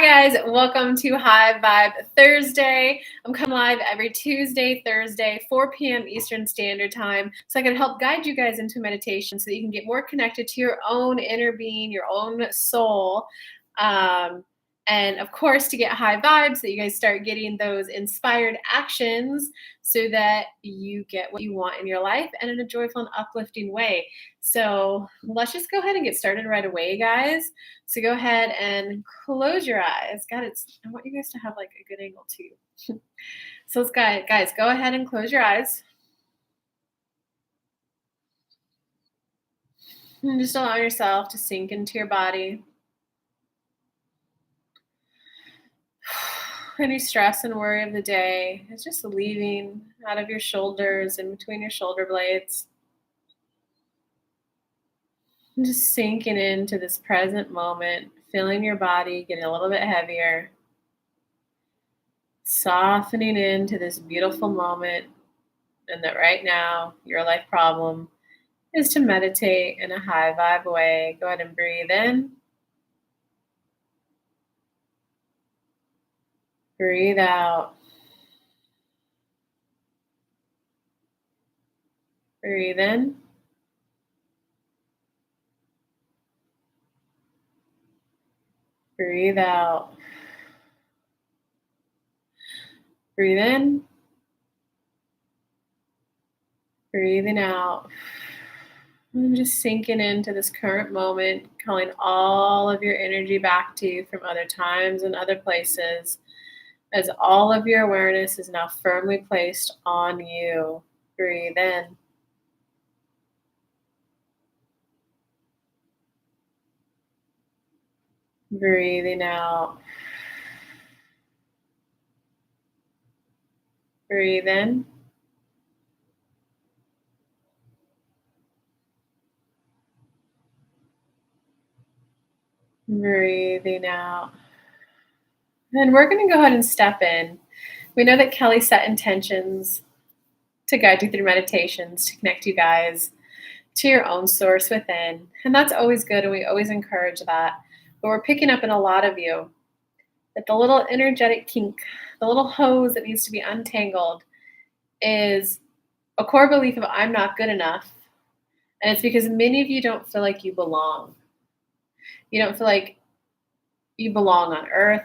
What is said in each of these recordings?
guys, welcome to High Vibe Thursday. I'm coming live every Tuesday, Thursday, 4 p.m. Eastern Standard Time, so I can help guide you guys into meditation so that you can get more connected to your own inner being, your own soul. And of course, to get high vibes, so that you guys start getting those inspired actions so that you get what you want in your life and in a joyful and uplifting way. So let's just go ahead and get started right away, guys. So go ahead and close your eyes. God, I want you guys to have like a good angle too. So let's guys, go ahead and close your eyes. And just allow yourself to sink into your body. Any stress and worry of the day is just leaving out of your shoulders and between your shoulder blades. And just sinking into this present moment, feeling your body getting a little bit heavier, softening into this beautiful moment, and that right now your life problem is to meditate in a high vibe way. Go ahead and breathe in. Breathe out. Breathe in. Breathe out. Breathe in. Breathing out. And just sinking into this current moment, calling all of your energy back to you from other times and other places, as all of your awareness is now firmly placed on you. Breathe in. Breathing out. Breathe in. Breathing out. And we're going to go ahead and step in. We know that Kelly set intentions to guide you through meditations, to connect you guys to your own source within. And that's always good, and we always encourage that. But we're picking up in a lot of you that the little energetic kink, the little hose that needs to be untangled, is a core belief of I'm not good enough. And it's because many of you don't feel like you belong. You don't feel like you belong on earth.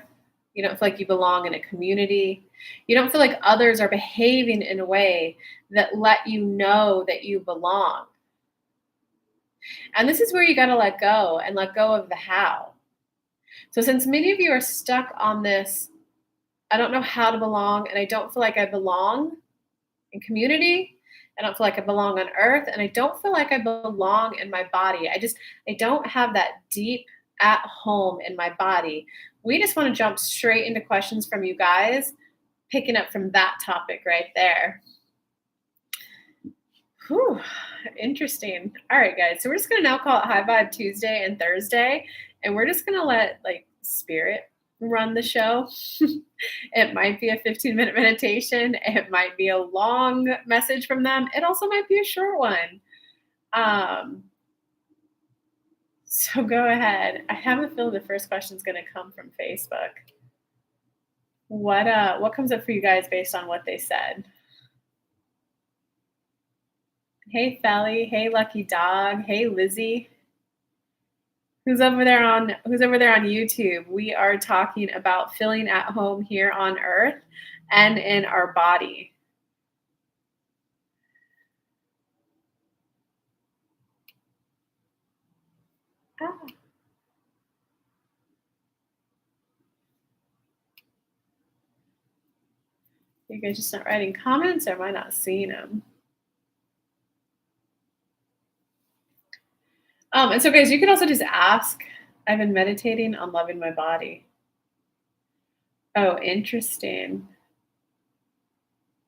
You don't feel like you belong in a community. You don't feel like others are behaving in a way that let you know that you belong. And this is where you got to let go and let go of the how. So since many of you are stuck on this, I don't know how to belong, and I don't feel like I belong in community, I don't feel like I belong on earth, and I don't feel like I belong in my body. I don't have that deep at home in my body. We just want to jump straight into questions from you guys, picking up from that topic right there. Whew, interesting. All right, guys. So we're just going to now call it High Vibe Tuesday and Thursday, and we're just going to let spirit run the show. It might be a 15-minute meditation. It might be a long message from them. It also might be a short one. So go ahead. I have a feeling the first question is going to come from Facebook. What comes up for you guys based on what they said? Hey, Felly. Hey, Lucky Dog. Hey, Lizzie. Who's over there on YouTube? We are talking about feeling at home here on Earth and in our body. You guys just not writing comments, or am I not seeing them? And so, guys, you can also just ask. I've been meditating on loving my body. Oh, interesting.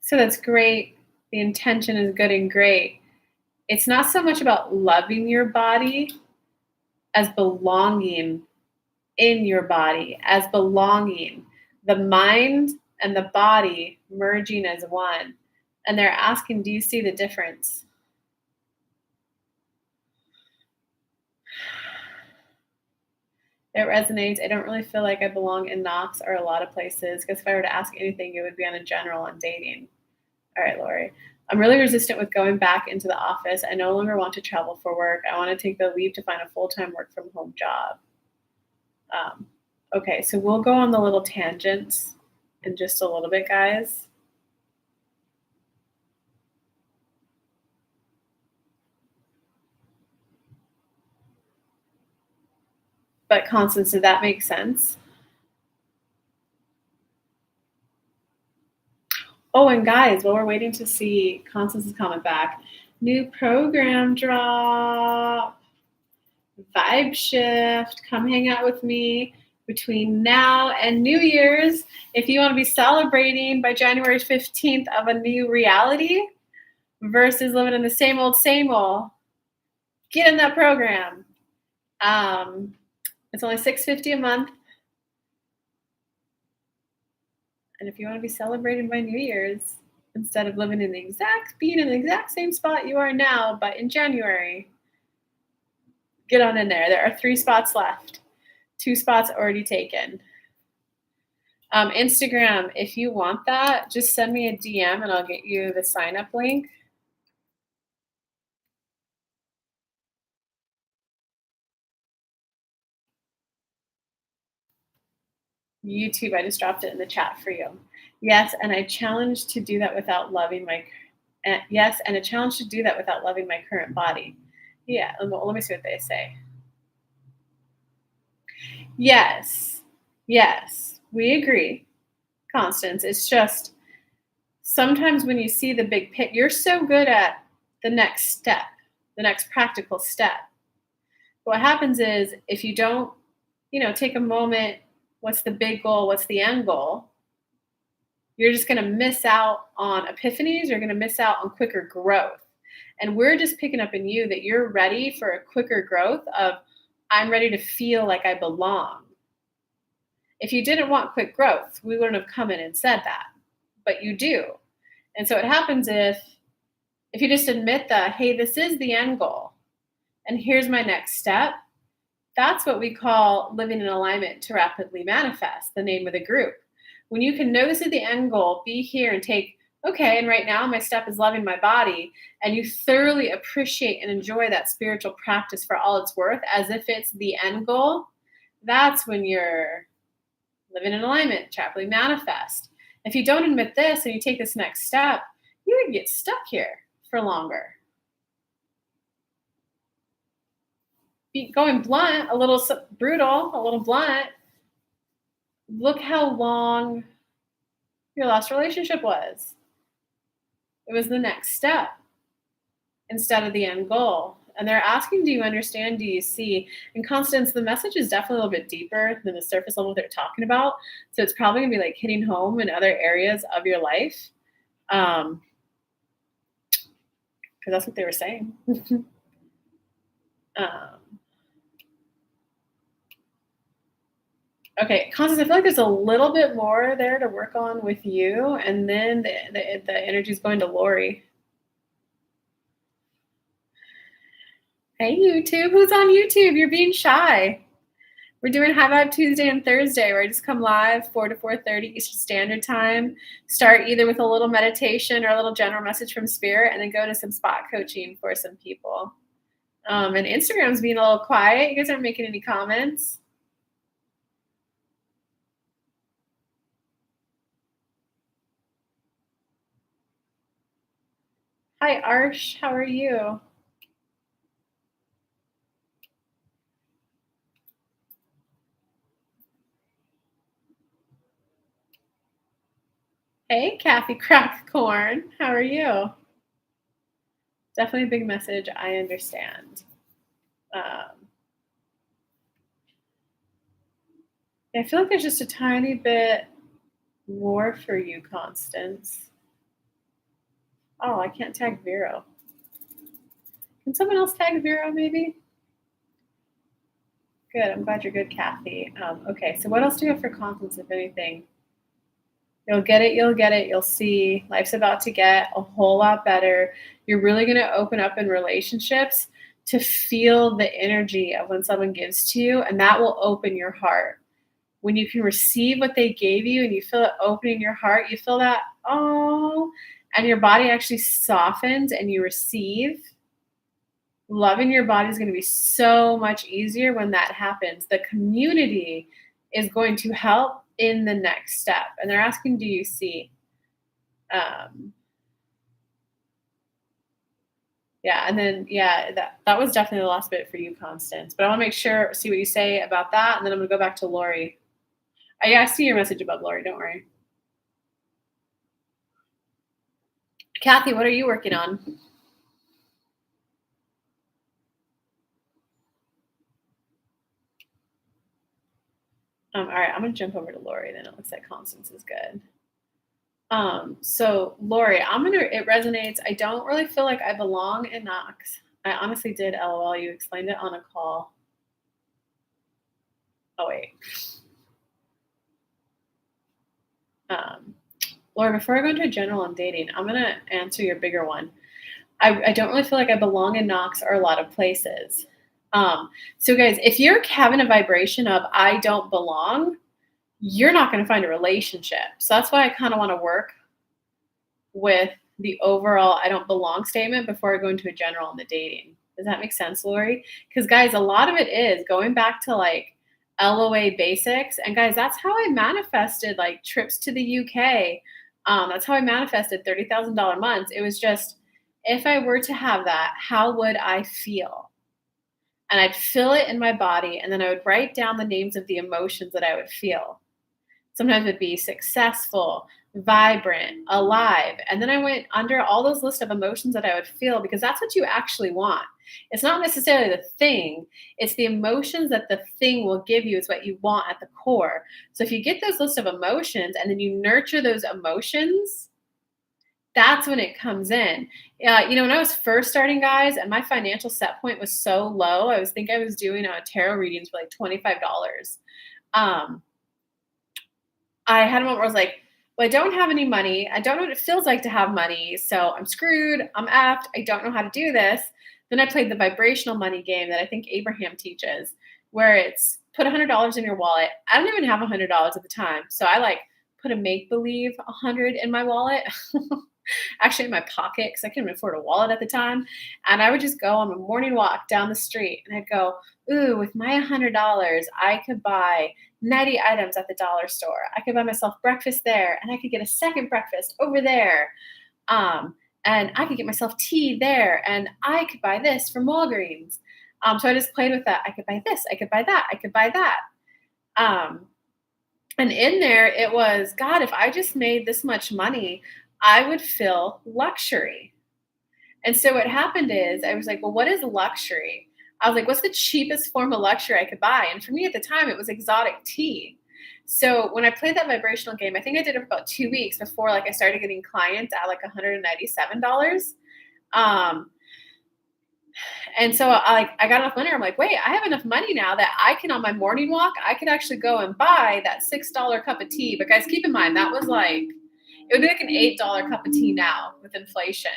So that's great. The intention is good and great. It's not so much about loving your body as belonging in your body, as belonging. The mind and the body merging as one. And they're asking, do you see the difference? It resonates. I don't really feel like I belong in Knox or a lot of places because if I were to ask anything, it would be on a general on dating. All right, Lori. I'm really resistant with going back into the office. I no longer want to travel for work. I want to take the leap to find a full time work from home job. Um, okay, so we'll go on the little tangents in just a little bit, guys. But Constance, did that make sense? Oh, and guys, while we're waiting to see Constance's comment back, new program drop, vibe shift. Come hang out with me between now and New Year's. If you want to be celebrating by January 15th of a new reality versus living in the same old, get in that program. It's only $650 a month. And if you want to be celebrating by New Year's, instead of being in the exact same spot you are now, but in January, get on in there. There are 3 spots left. 2 spots already taken. Instagram, if you want that, just send me a DM and I'll get you the sign up link. YouTube, I just dropped it in the chat for you. Yes, and I challenge to do that without loving my. Yes, and a challenge to do that without loving my current body. Yeah, let me see what they say. Yes, yes, we agree, Constance. It's just sometimes when you see the big pit, you're so good at the next step, the next practical step. What happens is if you don't, take a moment, what's the big goal? What's the end goal? You're just going to miss out on epiphanies. You're going to miss out on quicker growth. And we're just picking up in you that you're ready for a quicker growth of, I'm ready to feel like I belong. If you didn't want quick growth, we wouldn't have come in and said that, but you do. And so it happens if you just admit that, hey, this is the end goal, and here's my next step. That's what we call living in alignment to rapidly manifest, the name of the group. When you can notice at the end goal, be here and take, okay, and right now my step is loving my body, and you thoroughly appreciate and enjoy that spiritual practice for all it's worth as if it's the end goal, that's when you're living in alignment, to rapidly manifest. If you don't admit this and you take this next step, you would get stuck here for longer. Going blunt, a little brutal, a little blunt, look how long your last relationship was. It was the next step instead of the end goal. And they're asking, do you understand? Do you see? And Constance, the message is definitely a little bit deeper than the surface level they're talking about. So it's probably going to be like hitting home in other areas of your life. Because that's what they were saying. Okay, Constance, I feel like there's a little bit more there to work on with you, and then the energy is going to Lori. Hey, YouTube. Who's on YouTube? You're being shy. We're doing High Vibe Tuesday and Thursday, where I just come live 4 to 4:30 Eastern Standard Time. Start either with a little meditation or a little general message from Spirit, and then go to some spot coaching for some people. And Instagram's being a little quiet. You guys aren't making any comments. Hi, Arsh. How are you? Hey, Kathy Crackcorn. How are you? Definitely a big message. I understand. I feel like there's just a tiny bit more for you, Constance. Oh, I can't tag Vero. Can someone else tag Vero, maybe? Good. I'm glad you're good, Kathy. Okay, so what else do you have for Constance, if anything? You'll get it. You'll get it. You'll see. Life's about to get a whole lot better. You're really going to open up in relationships to feel the energy of when someone gives to you, and that will open your heart. When you can receive what they gave you and you feel it opening your heart, you feel that, oh, and your body actually softens and you receive. Loving your body is going to be so much easier when that happens. The community is going to help in the next step. And they're asking, do you see? Um, yeah, and then that was definitely the last bit for you, Constance. But I want to make sure see what you say about that, and then I'm gonna go back to Lori. I see your message above, Lori. Don't worry. Kathy, what are you working on? All right, I'm gonna jump over to Lori. Then it looks like Constance is good. So Lori, it resonates. I don't really feel like I belong in Knox. I honestly did. LOL. You explained it on a call. Oh wait. Lori, before I go into general on dating, I'm gonna answer your bigger one. I don't really feel like I belong in Knox or a lot of places. So guys, if you're having a vibration of I don't belong, you're not going to find a relationship. So that's why I kind of want to work with the overall I don't belong statement before I go into a general on the dating. Does that make sense, Lori? Because guys, a lot of it is going back to like LOA basics. And guys, that's how I manifested like trips to the UK. That's how I manifested $30,000 months. It was just if I were to have that, how would I feel? And I'd feel it in my body, and then I would write down the names of the emotions that I would feel. Sometimes it'd be successful, vibrant, alive. And then I went under all those lists of emotions that I would feel because that's what you actually want. It's not necessarily the thing, it's the emotions that the thing will give you is what you want at the core. So if you get those lists of emotions and then you nurture those emotions, that's when it comes in. When I was first starting, guys, and my financial set point was so low, I was doing tarot readings for like $25. I had a moment where I was like, well, I don't have any money. I don't know what it feels like to have money. So I'm screwed. I'm effed. I don't know how to do this. Then I played the vibrational money game that I think Abraham teaches, where it's put $100 in your wallet. I don't even have $100 at the time. So I like put a make-believe 100 in my wallet. Actually in my pocket because I couldn't afford a wallet at the time. And I would just go on a morning walk down the street and I'd go, ooh, with my $100, I could buy 90 items at the dollar store. I could buy myself breakfast there and I could get a second breakfast over there. And I could get myself tea there and I could buy this from Walgreens. So I just played with that. I could buy this, I could buy that, I could buy that. And in there it was, God, if I just made this much money, I would feel luxury. And so what happened is I was like, well, what is luxury? I was like, what's the cheapest form of luxury I could buy? And for me at the time, it was exotic tea. So when I played that vibrational game, I think I did it for about 2 weeks before like I started getting clients at like $197. And so I got enough money. I'm like, wait, I have enough money now that I can, on my morning walk, I could actually go and buy that $6 cup of tea. But guys, keep in mind, that was like, it would be like an $8 cup of tea now with inflation.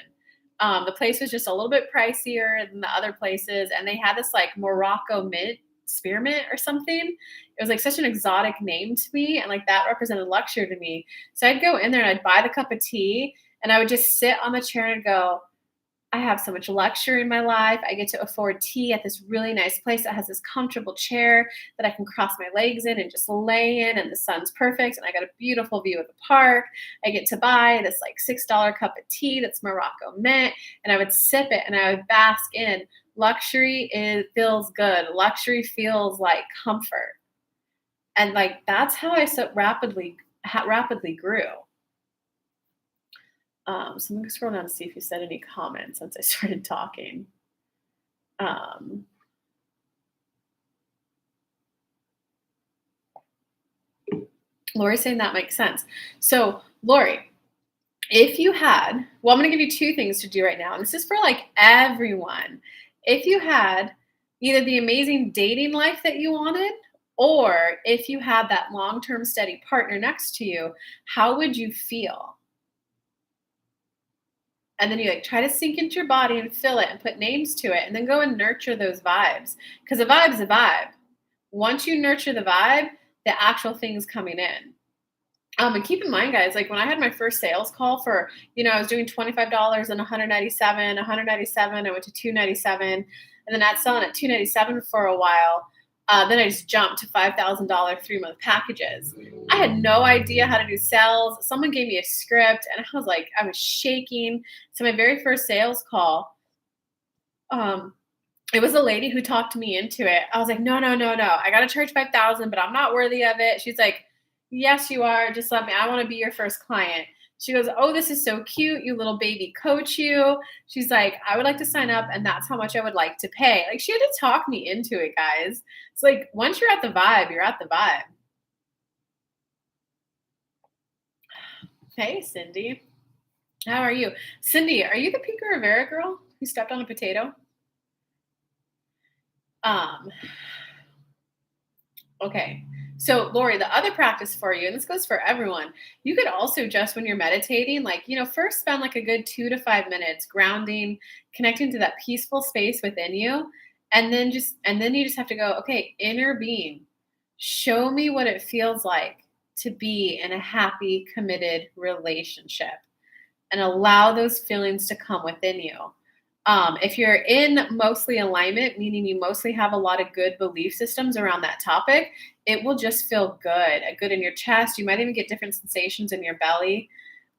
The place was just a little bit pricier than the other places. And they had this like Morocco mint, spearmint or something. It was like such an exotic name to me. And like that represented luxury to me. So I'd go in there and I'd buy the cup of tea and I would just sit on the chair and go, I have so much luxury in my life. I get to afford tea at this really nice place that has this comfortable chair that I can cross my legs in and just lay in, and the sun's perfect, and I got a beautiful view of the park. I get to buy this like $6 cup of tea that's Morocco mint, and I would sip it and I would bask in. Luxury feels good. Luxury feels like comfort. And like that's how I so rapidly grew. So I'm going to scroll down to see if you said any comments since I started talking. Lori's saying that makes sense. So Lori, if you had, well, I'm going to give you two things to do right now. And this is for like everyone. If you had either the amazing dating life that you wanted, or if you had that long-term steady partner next to you, how would you feel? And then you like try to sink into your body and feel it and put names to it and then go and nurture those vibes. Because a vibe is a vibe. Once you nurture the vibe, the actual thing's coming in. And keep in mind, guys, like when I had my first sales call for, I was doing $25 and 197, 197, I went to 297, and then I'd selling at 297 for a while. Then I just jumped to $5,000 3-month packages. I had no idea how to do sales. Someone gave me a script, and I was shaking. So my very first sales call, it was a lady who talked me into it. I was like, no, no, no, no. I got to charge 5,000, but I'm not worthy of it. She's like, yes, you are. Just let me. I want to be your first client. She goes, oh, this is so cute. You little baby coach you. She's like, I would like to sign up, and that's how much I would like to pay. Like, she had to talk me into it, guys. It's like, once you're at the vibe, you're at the vibe. Hey, Cindy. How are you? Cindy, are you the Pico Rivera girl who stepped on a potato? Okay. So, Lori, the other practice for you, and this goes for everyone, you could also just when you're meditating, first spend like a good 2 to 5 minutes grounding, connecting to that peaceful space within you. And then you just have to go, okay, inner being, show me what it feels like to be in a happy, committed relationship and allow those feelings to come within you. If you're in mostly alignment, meaning you mostly have a lot of good belief systems around that topic, it will just feel good in your chest. You might even get different sensations in your belly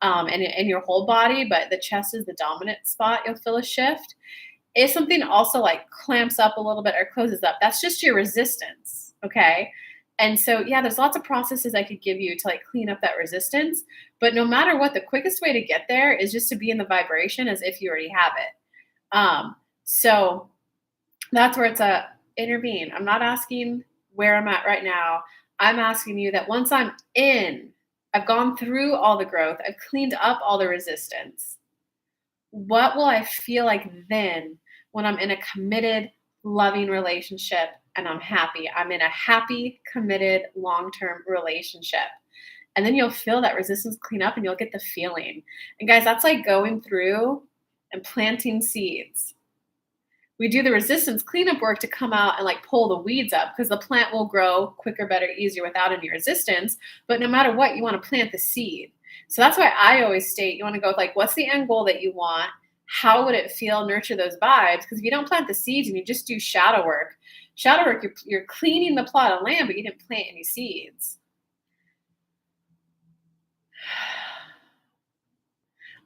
and in your whole body, but the chest is the dominant spot. You'll feel a shift. If something also like clamps up a little bit or closes up, that's just your resistance, okay? And so, yeah, there's lots of processes I could give you to like clean up that resistance. But no matter what, the quickest way to get there is just to be in the vibration as if you already have it. So that's where it's a intervene. I'm not asking where I'm at right now. I'm asking you that once I'm in, I've gone through all the growth, I've cleaned up all the resistance. What will I feel like then when I'm in a committed, loving relationship and I'm happy? I'm in a happy, committed, long-term relationship. And then you'll feel that resistance clean up and you'll get the feeling. And guys, that's like going through and planting seeds. We do the resistance cleanup work to come out and like pull the weeds up because the plant will grow quicker, better, easier without any resistance. But no matter what, you want to plant the seed. So that's why I always state you want to go with like, what's the end goal that you want? How would it feel? Nurture those vibes. Because if you don't plant the seeds and you just do shadow work, you're cleaning the plot of land, but you didn't plant any seeds.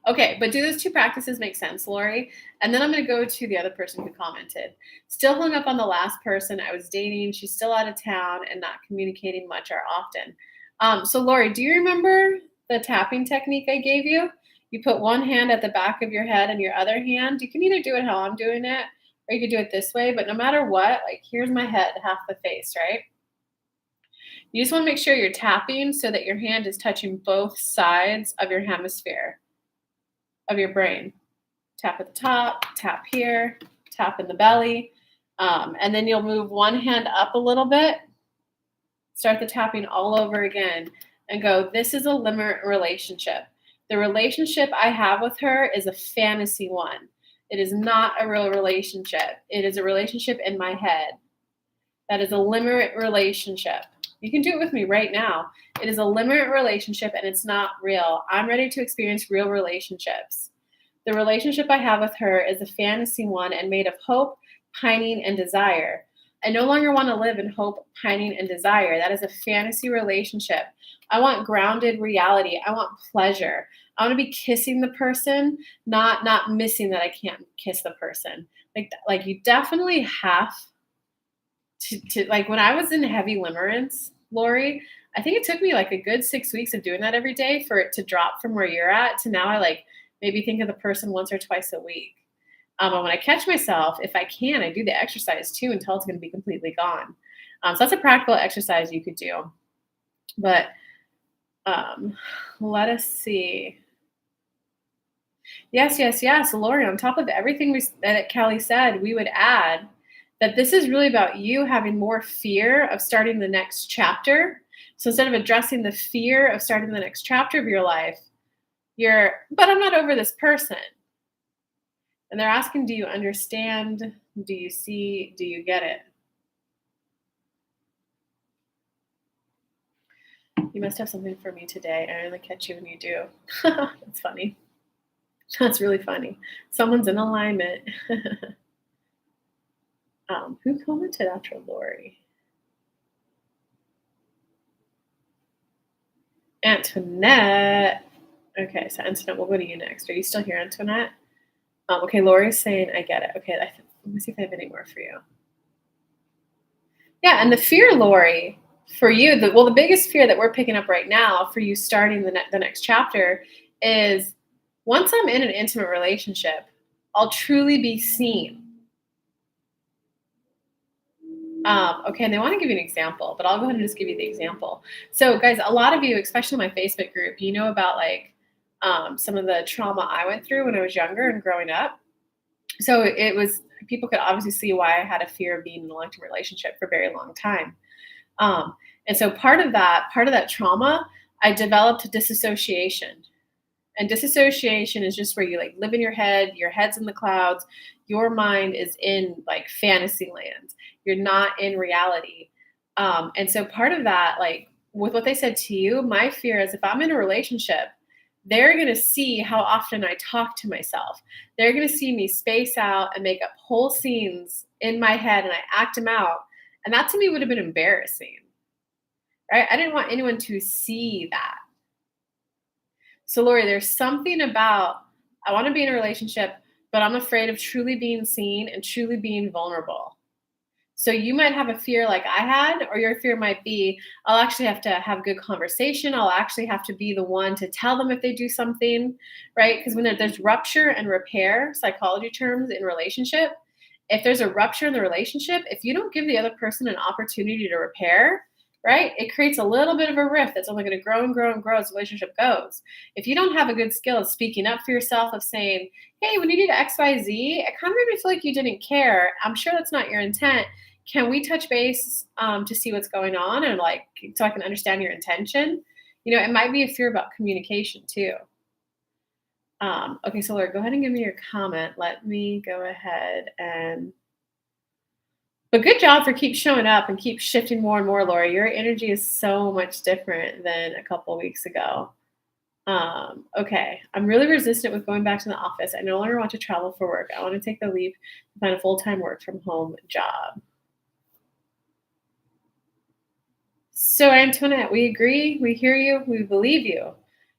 Okay, but do those two practices make sense, Lori? And then I'm going to go to the other person who commented. Still hung up on the last person I was dating. She's still out of town and not communicating much or often. So, Lori, do you remember the tapping technique I gave you? You put one hand at the back of your head and your other hand. You can either do it how I'm doing it, or you could do it this way. But no matter what, like here's my head, half the face, right? You just want to make sure you're tapping so that your hand is touching both sides of your hemisphere of your brain. Tap at the top, tap here, tap in the belly. And then you'll move one hand up a little bit, start the tapping all over again and go, this is a limit relationship. The relationship I have with her is a fantasy one. It is not a real relationship. It is a relationship in my head. That is a limit relationship. You can do it with me right now. It is a limit relationship and it's not real. I'm ready to experience real relationships. The relationship I have with her is a fantasy one and made of hope, pining, and desire. I no longer want to live in hope, pining, and desire. That is a fantasy relationship. I want grounded reality. I want pleasure. I want to be kissing the person, not missing that I can't kiss the person. Like you definitely have to like when I was in heavy limerence, Lori, I think it took me like a good 6 weeks of doing that every day for it to drop from where you're at to now I like maybe think of the person once or twice a week. And when I catch myself, if I can, I do the exercise too until it's going to be completely gone. So that's a practical exercise you could do. But let us see. Yes. Lori, on top of everything that Kelly said, we would add that this is really about you having more fear of starting the next chapter. So instead of addressing the fear of starting the next chapter of your life, but I'm not over this person. And they're asking, do you understand? Do you see? Do you get it? You must have something for me today. I only catch you when you do. That's funny. That's really funny. Someone's in alignment. Who commented after Lori? Antoinette. Okay, so Antoinette, we'll go to you next. Are you still here, Antoinette? Okay, Lori's saying, I get it. Okay, let me see if I have any more for you. Yeah, and the fear, Lori, for you, the biggest fear that we're picking up right now for you starting the next chapter is once I'm in an intimate relationship, I'll truly be seen. Okay, and they want to give you an example, but I'll go ahead and just give you the example. So, guys, a lot of you, especially my Facebook group, you know about like some of the trauma I went through when I was younger and growing up. So it was people could obviously see why I had a fear of being in a long-term relationship for a very long time. Um, and so part of that trauma, I developed disassociation. And disassociation is just where you like live in your head's in the clouds, your mind is in like fantasy land. You're not in reality. And so part of that, like with what they said to you, my fear is if I'm in a relationship, they're going to see how often I talk to myself. They're going to see me space out and make up whole scenes in my head and I act them out. And that to me would have been embarrassing, right? I didn't want anyone to see that. So, Lori, there's something about I want to be in a relationship, but I'm afraid of truly being seen and truly being vulnerable. So you might have a fear like I had, or your fear might be, I'll actually have to have good conversation. I'll actually have to be the one to tell them if they do something, right? Because when there's rupture and repair, psychology terms in relationship, if there's a rupture in the relationship, if you don't give the other person an opportunity to repair, right, it creates a little bit of a rift that's only going to grow and grow and grow as the relationship goes. If you don't have a good skill of speaking up for yourself, of saying, hey, when you did XYZ, it kind of made me feel like you didn't care. I'm sure that's not your intent. Can we touch base to see what's going on and like so I can understand your intention? You know, it might be a fear about communication too. Okay, so Laura, go ahead and give me your comment. Let me go ahead and but good job for keep showing up and keep shifting more and more, Laura. Your energy is so much different than a couple of weeks ago. Okay, I'm really resistant with going back to the office. I no longer want to travel for work. I want to take the leap to find a full-time work from home job. So, Antoinette, we agree, we hear you, we believe you,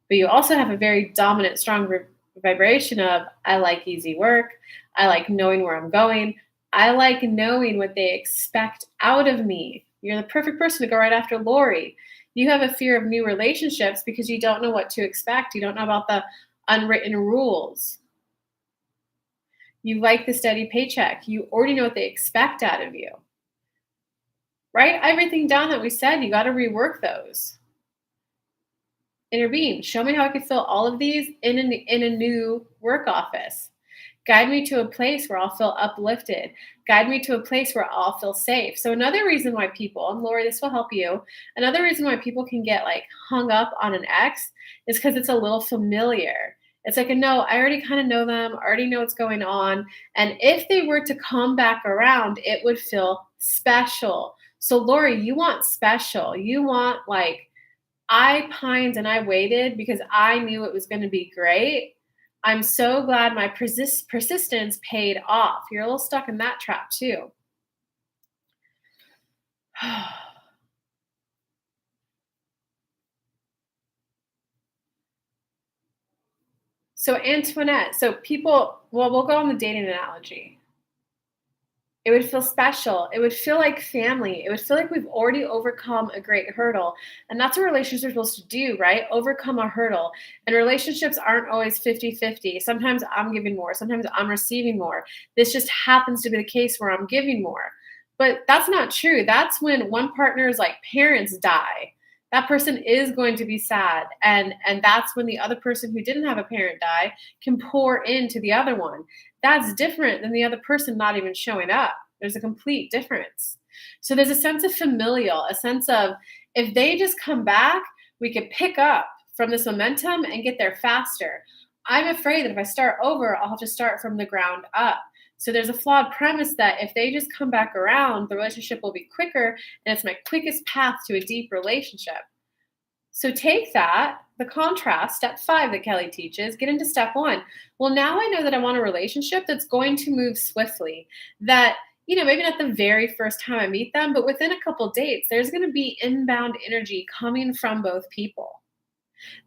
but you also have a very dominant, strong vibration of I like easy work, I like knowing where I'm going, I like knowing what they expect out of me. You're the perfect person to go right after Lori. You have a fear of new relationships because you don't know what to expect. You don't know about the unwritten rules. You like the steady paycheck. You already know what they expect out of you. Write everything down that we said. You got to rework those. Intervene. Show me how I could fill all of these in a new work office. Guide me to a place where I'll feel uplifted. Guide me to a place where I'll feel safe. So another reason why people, and Lori, this will help you. Another reason why people can get like hung up on an ex is because it's a little familiar. It's like, no, I already kind of know them, I already know what's going on. And if they were to come back around, it would feel special. So Lori, you want special. You want like, I pined and I waited because I knew it was going to be great. I'm so glad my persistence paid off. You're a little stuck in that trap too. So Antoinette, so people, well, we'll go on the dating analogy. It would feel special. It would feel like family. It would feel like we've already overcome a great hurdle. And that's what relationships are supposed to do, right? Overcome a hurdle. And relationships aren't always 50-50. Sometimes I'm giving more. Sometimes I'm receiving more. This just happens to be the case where I'm giving more. But that's not true. That's when one partner's like parents die. That person is going to be sad. And that's when the other person who didn't have a parent die can pour into the other one. That's different than the other person not even showing up. There's a complete difference. So there's a sense of familial, a sense of if they just come back, we could pick up from this momentum and get there faster. I'm afraid that if I start over, I'll have to start from the ground up. So there's a flawed premise that if they just come back around, the relationship will be quicker and it's my quickest path to a deep relationship. So take that, the contrast, step 5 that Kelly teaches, get into step 1. Well, now I know that I want a relationship that's going to move swiftly. That, maybe not the very first time I meet them, but within a couple dates, there's going to be inbound energy coming from both people.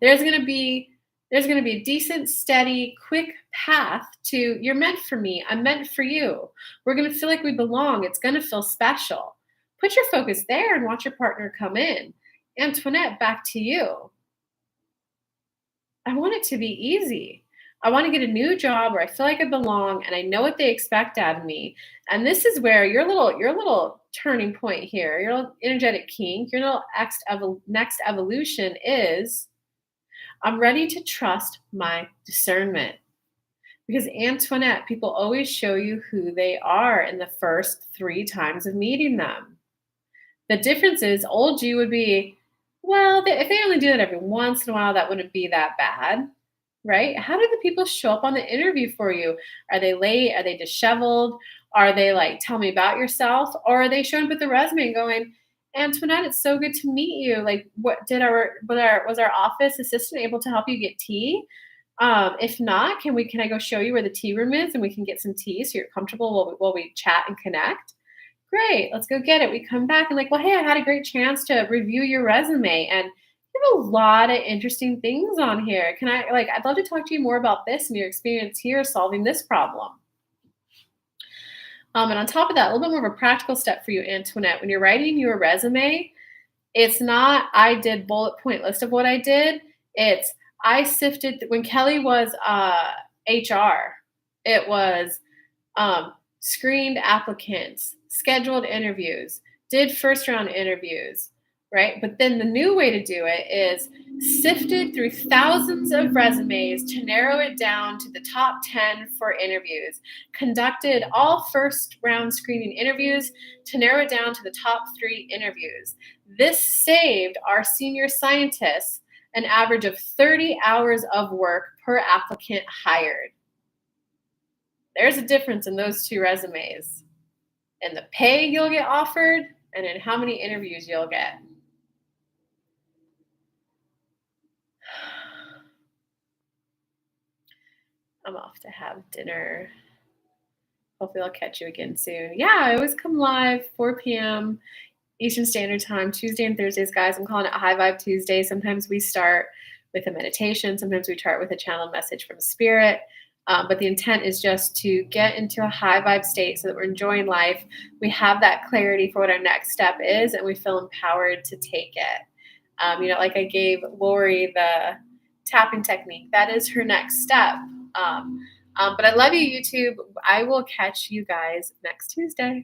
There's going to be there's going to be a decent, steady, quick path to you're meant for me. I'm meant for you. We're going to feel like we belong. It's going to feel special. Put your focus there and watch your partner come in. Antoinette, back to you. I want it to be easy. I want to get a new job where I feel like I belong and I know what they expect out of me. And this is where your little turning point here, your little energetic kink, your little next evolution is I'm ready to trust my discernment. Because Antoinette, people always show you who they are in the first 3 times of meeting them. The difference is old you would be, well, if they only do that every once in a while, that wouldn't be that bad, right? How do the people show up on the interview for you? Are they late? Are they disheveled? Are they like, tell me about yourself? Or are they showing up with the resume and going, Antoinette, it's so good to meet you. Like, what did was our office assistant able to help you get tea? If not, can I go show you where the tea room is and we can get some tea so you're comfortable while we chat and connect? Great, let's go get it. We come back and like, well, hey, I had a great chance to review your resume and you have a lot of interesting things on here. I'd love to talk to you more about this and your experience here solving this problem. And on top of that, a little bit more of a practical step for you, Antoinette. When you're writing your resume, it's not I did bullet point list of what I did. It's I sifted when Kelly was HR. It was screened applicants, scheduled interviews, did first round interviews, right? But then the new way to do it is sifted through thousands of resumes to narrow it down to the top 10 for interviews, conducted all first round screening interviews to narrow it down to the top 3 interviews. This saved our senior scientists an average of 30 hours of work per applicant hired. There's a difference in those 2 resumes, in the pay you'll get offered and in how many interviews you'll get. I'm off to have dinner. Hopefully I'll catch you again soon. Yeah, I always come live 4 p.m. Eastern Standard Time, Tuesday and Thursdays, guys. I'm calling it High Vibe Tuesday. Sometimes we start with a meditation. Sometimes we start with a channeled message from spirit. But the intent is just to get into a high vibe state so that we're enjoying life. We have that clarity for what our next step is, and we feel empowered to take it. Like I gave Lori the tapping technique. That is her next step. But I love you, YouTube. I will catch you guys next Tuesday.